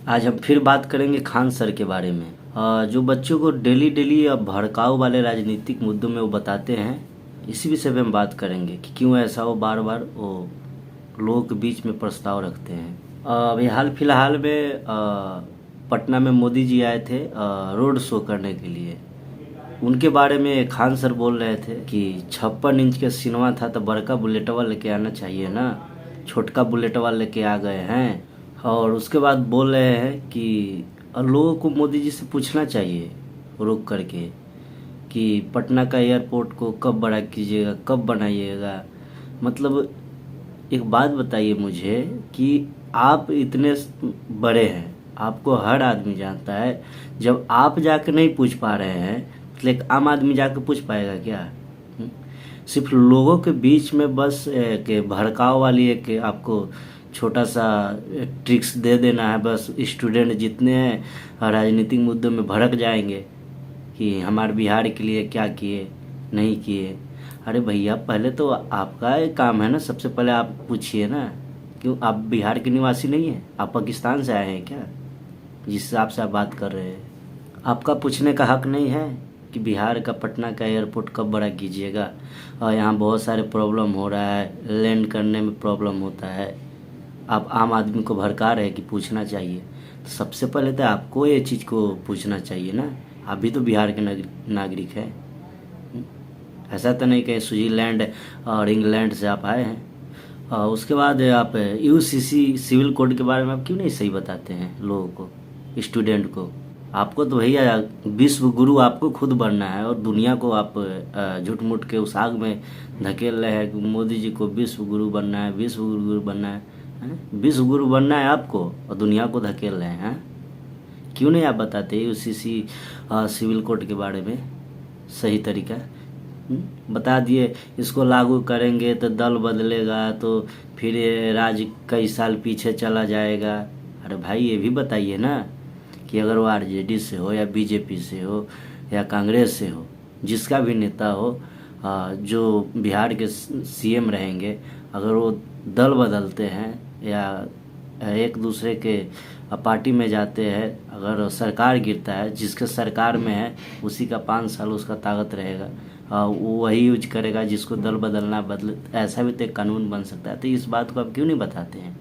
आज हम फिर बात करेंगे खान सर के बारे में। जो बच्चों को डेली डेली भड़काऊ वाले राजनीतिक मुद्दों में वो बताते हैं, इसी विषय पे हम बात करेंगे कि क्यों ऐसा वो बार बार वो लोगों के बीच में प्रस्ताव रखते हैं। अभी हाल फिलहाल में पटना में मोदी जी आए थे रोड शो करने के लिए। उनके बारे में खान सर बोल रहे थे कि 56 इंच का सिनेमा था तो बड़का बुलेटवा लेके आना चाहिए ना, छोटका बुलेटवा लेके आ गए हैं। और उसके बाद बोल रहे हैं कि लोगों को मोदी जी से पूछना चाहिए रुक करके कि पटना का एयरपोर्ट को कब बड़ा कीजिएगा, कब बनाइएगा। मतलब एक बात बताइए मुझे कि आप इतने बड़े हैं, आपको हर आदमी जानता है, जब आप जाके नहीं पूछ पा रहे हैं तो एक आम आदमी जाके पूछ पाएगा क्या? सिर्फ लोगों के बीच में बस के भड़काव वाली एक आपको छोटा सा ट्रिक्स दे देना है। बस स्टूडेंट जितने हैं राजनीतिक मुद्दों में भड़क जाएंगे कि हमारे बिहार के लिए क्या किए नहीं किए। अरे भैया, पहले तो आपका एक काम है ना, सबसे पहले आप पूछिए ना, क्यों आप बिहार के निवासी नहीं हैं? आप पाकिस्तान से आए हैं क्या जिस हिसाब से आप बात कर रहे हैं? आपका पूछने का हक नहीं है कि बिहार का पटना का एयरपोर्ट कब बड़ा कीजिएगा? और यहाँ बहुत सारे प्रॉब्लम हो रहा है, लैंड करने में प्रॉब्लम होता है। आप आम आदमी को भड़का रहे हैं कि पूछना चाहिए। तो सबसे पहले तो आपको ये चीज़ को पूछना चाहिए ना, आप भी तो बिहार के नागरिक हैं। ऐसा तो नहीं कि स्विट्जरलैंड और इंग्लैंड से आप आए हैं। और उसके बाद आप यूसीसी सिविल कोड के बारे में आप क्यों नहीं सही बताते हैं लोगों को, स्टूडेंट को? आपको तो भैया विश्व गुरु आपको खुद बनना है और दुनिया को आप झूठ मूठ के उस आग में धकेल रहे हैं कि मोदी जी को विश्व गुरु बनना है, विश्व गुरु बनना है। विश्व गुरु बनना है आपको और दुनिया को धकेल रहे हैं। क्यों नहीं आप बताते यूसीसी सिविल कोड के बारे में सही तरीका? बता दिए इसको लागू करेंगे तो दल बदलेगा, तो फिर ये राज्य कई साल पीछे चला जाएगा। अरे भाई, ये भी बताइए ना कि अगर वो आरजेडी से हो या बीजेपी से हो या कांग्रेस से हो, जिसका भी नेता हो, जो बिहार के सीएम रहेंगे, अगर वो दल बदलते हैं या एक दूसरे के पार्टी में जाते हैं, अगर सरकार गिरता है, जिसके सरकार में है उसी का 5 साल उसका ताकत रहेगा, वो वही यूज करेगा जिसको दल बदलना बदल। ऐसा भी तो एक कानून बन सकता है। तो इस बात को आप क्यों नहीं बताते हैं?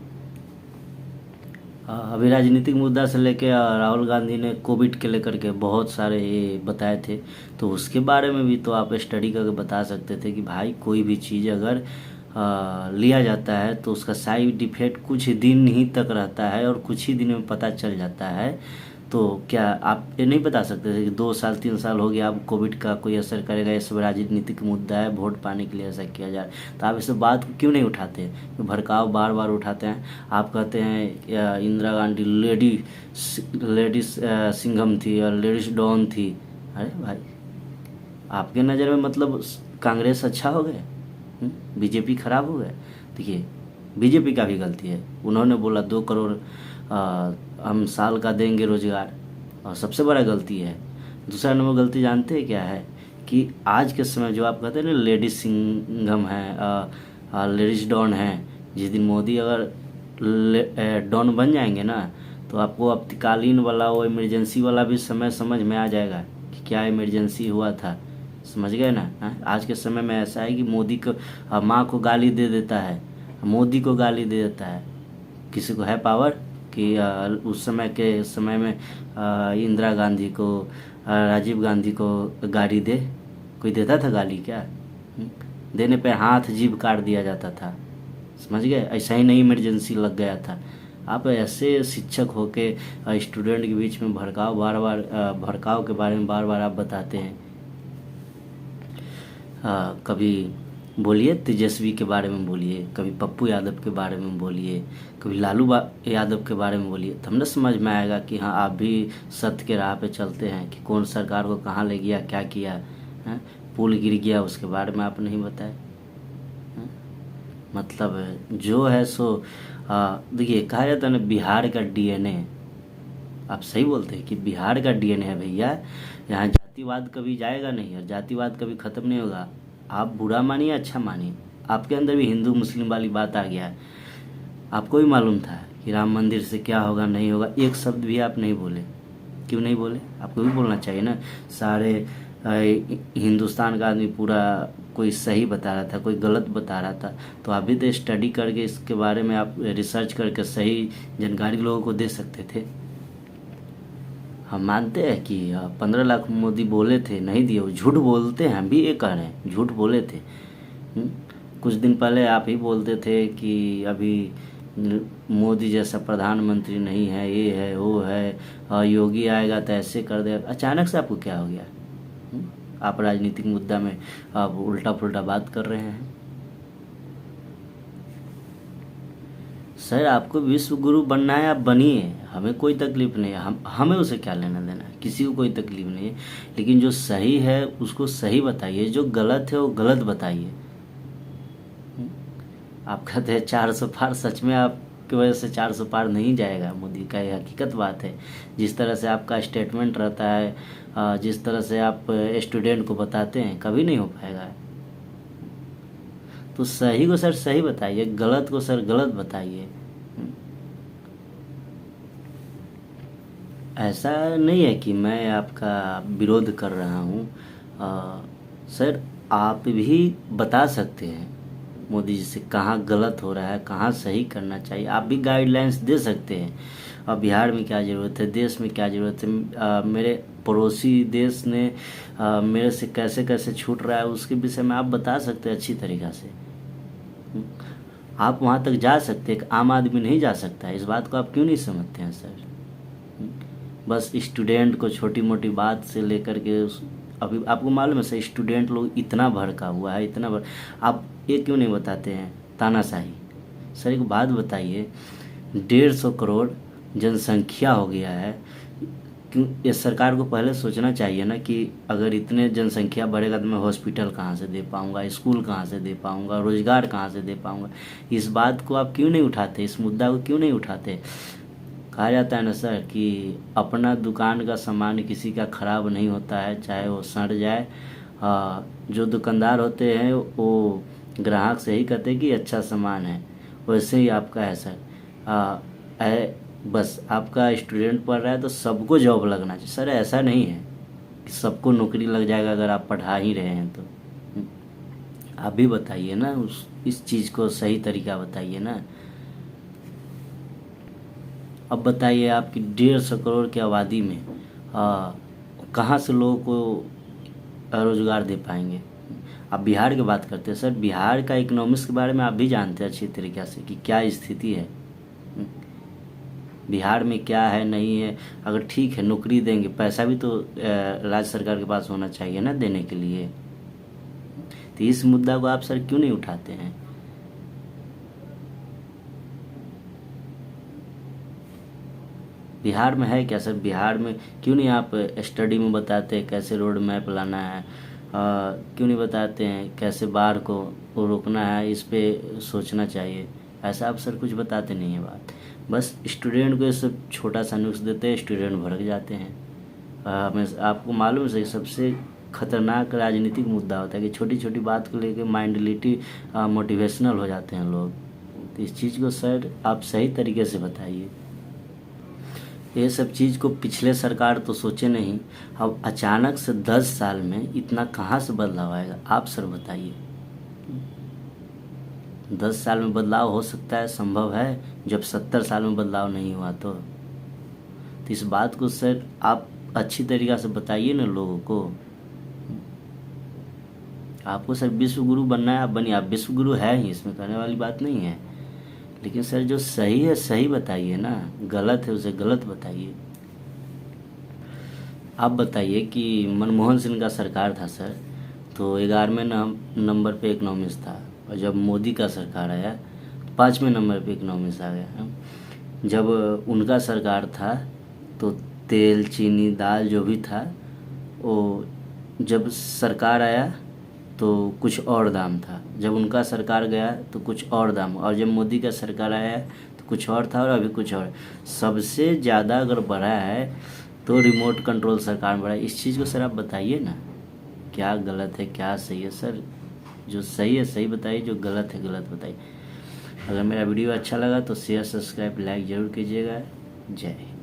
अभी राजनीतिक मुद्दा से लेके राहुल गांधी ने कोविड के लेकर के बहुत सारे ये बताए थे, तो उसके बारे में भी तो आप स्टडी करके बता सकते थे कि भाई कोई भी चीज़ अगर लिया जाता है तो उसका साइड इफेक्ट कुछ दिन ही तक रहता है और कुछ ही दिन में पता चल जाता है। तो क्या आप ये नहीं बता सकते थे कि 2 साल 3 साल हो गया, अब कोविड का कोई असर करेगा? ये सब राजनीतिक मुद्दा है, वोट पाने के लिए ऐसा किया जाए। तो आप इस बात को क्यों नहीं उठाते? भड़काव बार बार उठाते हैं। आप कहते हैं इंदिरा गांधी लेडीज सिंघम थी और लेडीज डॉन थी। अरे भाई, आपके नज़र में मतलब कांग्रेस अच्छा हो गया, बीजेपी खराब हो गया? देखिए, बीजेपी का भी गलती है। उन्होंने बोला 2 करोड़ हम साल का देंगे रोजगार, और सबसे बड़ा गलती है। दूसरा नंबर गलती जानते हैं क्या है? कि आज के समय जो आप कहते हैं ना लेडीज सिंघम है, लेडीज डॉन है, जिस दिन मोदी अगर डॉन बन जाएंगे ना, तो आपको आपातकालीन वाला वो इमरजेंसी वाला भी समय समझ में आ जाएगा कि क्या इमरजेंसी हुआ था। समझ गए ना? आज के समय में ऐसा है कि मोदी को माँ को गाली दे देता है, मोदी को गाली दे देता है। किसी को है पावर कि उस समय में इंदिरा गांधी को, राजीव गांधी को गाली दे? कोई देता था गाली क्या? देने पे हाथ जीभ काट दिया जाता था। समझ गए? ऐसा ही नहीं इमरजेंसी लग गया था। आप ऐसे शिक्षक होके स्टूडेंट के बीच में भड़काव के बारे में बार बार आप बताते हैं। कभी बोलिए तेजस्वी के बारे में बोलिए, कभी पप्पू यादव के बारे में बोलिए, कभी लालू यादव के बारे में बोलिए, तब ना समझ में आएगा कि हाँ आप भी सत्य के राह पे चलते हैं कि कौन सरकार को कहाँ ले गया, क्या किया है। पुल गिर गया, उसके बारे में आप नहीं बताए। मतलब जो है सो देखिए, कहा जाता है ना बिहार का डीएनए। आप सही बोलते हैं कि बिहार का डीएनए है भैया। यहाँ जातिवाद कभी जाएगा नहीं और जातिवाद कभी ख़त्म नहीं होगा। आप बुरा मानिए अच्छा मानिए, आपके अंदर भी हिंदू मुस्लिम वाली बात आ गया है। आपको भी मालूम था कि राम मंदिर से क्या होगा नहीं होगा, एक शब्द भी आप नहीं बोले। क्यों नहीं बोले? आपको भी बोलना चाहिए ना। सारे हिंदुस्तान का आदमी पूरा कोई सही बता रहा था, कोई गलत बता रहा था, तो आप भी तो स्टडी करके इसके बारे में आप रिसर्च करके सही जानकारी लोगों को दे सकते थे। हम मानते हैं कि 15 लाख मोदी बोले थे, नहीं दिए, वो झूठ बोलते हैं, हम भी ये कह रहे हैं झूठ बोले थे। कुछ दिन पहले आप ही बोलते थे कि अभी मोदी जैसा प्रधानमंत्री नहीं है, ये है वो है, योगी आएगा तो ऐसे कर देगा। अचानक से आपको क्या हो गया? आप राजनीतिक मुद्दा में आप उल्टा पुल्टा बात कर रहे हैं। सर आपको विश्व गुरु बनना है, आप बनिए, हमें कोई तकलीफ नहीं है, हमें उसे क्या लेना देना है, किसी को कोई तकलीफ नहीं है। लेकिन जो सही है उसको सही बताइए, जो गलत है वो गलत बताइए। आप कहते हैं 400 पार, सच में आपकी वजह से 400 पार नहीं जाएगा मोदी का, ये हकीकत बात है। जिस तरह से आपका स्टेटमेंट रहता है, जिस तरह से आप स्टूडेंट को बताते हैं, कभी नहीं हो पाएगा। तो सही को सर सही बताइए, गलत को सर गलत बताइए। ऐसा नहीं है कि मैं आपका विरोध कर रहा हूँ। सर आप भी बता सकते हैं मोदी जी से कहाँ गलत हो रहा है, कहाँ सही करना चाहिए, आप भी गाइडलाइंस दे सकते हैं। अब बिहार में क्या ज़रूरत है, देश में क्या ज़रूरत है, मेरे पड़ोसी देश ने मेरे से कैसे कैसे छूट रहा है, उसके विषय में आप बता सकते हैं अच्छी तरीक़ा से। आप वहाँ तक जा सकते हैं, एक आम आदमी नहीं जा सकता है। इस बात को आप क्यों नहीं समझते हैं सर? बस स्टूडेंट को छोटी मोटी बात से लेकर के अभी आपको मालूम है सर, स्टूडेंट लोग इतना भड़का हुआ है, इतना आप ये क्यों नहीं बताते हैं तानाशाही? सर एक बात बताइए, 150 करोड़ जनसंख्या हो गया है, क्यों ये सरकार को पहले सोचना चाहिए ना कि अगर इतने जनसंख्या बढ़ेगा तो मैं हॉस्पिटल कहाँ से दे पाऊँगा, स्कूल कहाँ से दे पाऊँगा, रोज़गार कहाँ से दे पाऊँगा। इस बात को आप क्यों नहीं उठाते, इस मुद्दा को क्यों नहीं उठाते? कहा जाता है ना सर कि अपना दुकान का सामान किसी का ख़राब नहीं होता है, चाहे वो सड़ जाए। जो दुकानदार होते हैं वो ग्राहक से ही कहते हैं कि अच्छा सामान है, वैसे ही आपका है सर। बस आपका स्टूडेंट पढ़ रहा है तो सबको जॉब लगना चाहिए। सर ऐसा नहीं है कि सबको नौकरी लग जाएगा अगर आप पढ़ा ही रहे हैं तो। आप भी बताइए ना, इस चीज़ को सही तरीका बताइए ना। अब बताइए आपकी 150 करोड़ की आबादी में कहाँ से लोगों को रोज़गार दे पाएंगे? आप बिहार की बात करते हैं सर, बिहार का इकोनॉमिक्स के बारे में आप भी जानते हैं अच्छी तरीक़े से कि क्या स्थिति है बिहार में, क्या है नहीं है। अगर ठीक है नौकरी देंगे, पैसा भी तो राज्य सरकार के पास होना चाहिए ना देने के लिए। तो इस मुद्दा को आप सर क्यों नहीं उठाते हैं? बिहार में है क्या सर? बिहार में क्यों नहीं आप स्टडी में बताते हैं कैसे रोड मैप लाना है? क्यों नहीं बताते हैं कैसे बाढ़ को रोकना है? इस पे सोचना चाहिए। ऐसा आप सर कुछ बताते नहीं है बात, बस स्टूडेंट को ये सब छोटा सा नुक्स देते हैं, स्टूडेंट भड़क जाते हैं। हमें आपको मालूम है सबसे खतरनाक राजनीतिक मुद्दा होता है कि छोटी छोटी बात को लेकर माइंडलिटी मोटिवेशनल हो जाते हैं लोग। तो इस चीज़ को सर आप सही तरीके से बताइए। ये सब चीज़ को पिछले सरकार तो सोचे नहीं, अब अचानक से 10 साल में इतना कहाँ से बदलाव आएगा? आप सर बताइए। 10 साल में बदलाव हो सकता है, संभव है, जब 70 साल में बदलाव नहीं हुआ तो इस बात को सर आप अच्छी तरीक़ा से बताइए ना लोगों को। आपको सर विश्व गुरु बनना है, आप बनिए, आप विश्व गुरु है ही, इसमें कहने वाली बात नहीं है। लेकिन सर जो सही है सही बताइए ना, गलत है उसे गलत बताइए। आप बताइए कि मनमोहन सिंह का सरकार था सर, तो 11वें नंबर पे इकोनॉमिक्स था, और जब मोदी का सरकार आया तो 5वें नंबर पे इकोनॉमिक्स आ गया। जब उनका सरकार था तो तेल चीनी दाल जो भी था वो, जब सरकार आया तो कुछ और दाम था, जब उनका सरकार गया तो कुछ और दाम, और जब मोदी का सरकार आया तो कुछ और था और अभी कुछ और। सबसे ज़्यादा अगर बढ़ा है तो रिमोट कंट्रोल सरकार में बढ़ा है। इस चीज़ को सर आप बताइए ना, क्या गलत है क्या सही है? सर जो सही है सही बताइए, जो गलत है गलत बताइए। अगर मेरा वीडियो अच्छा लगा तो शेयर सब्सक्राइब लाइक ज़रूर कीजिएगा। जय हिंद।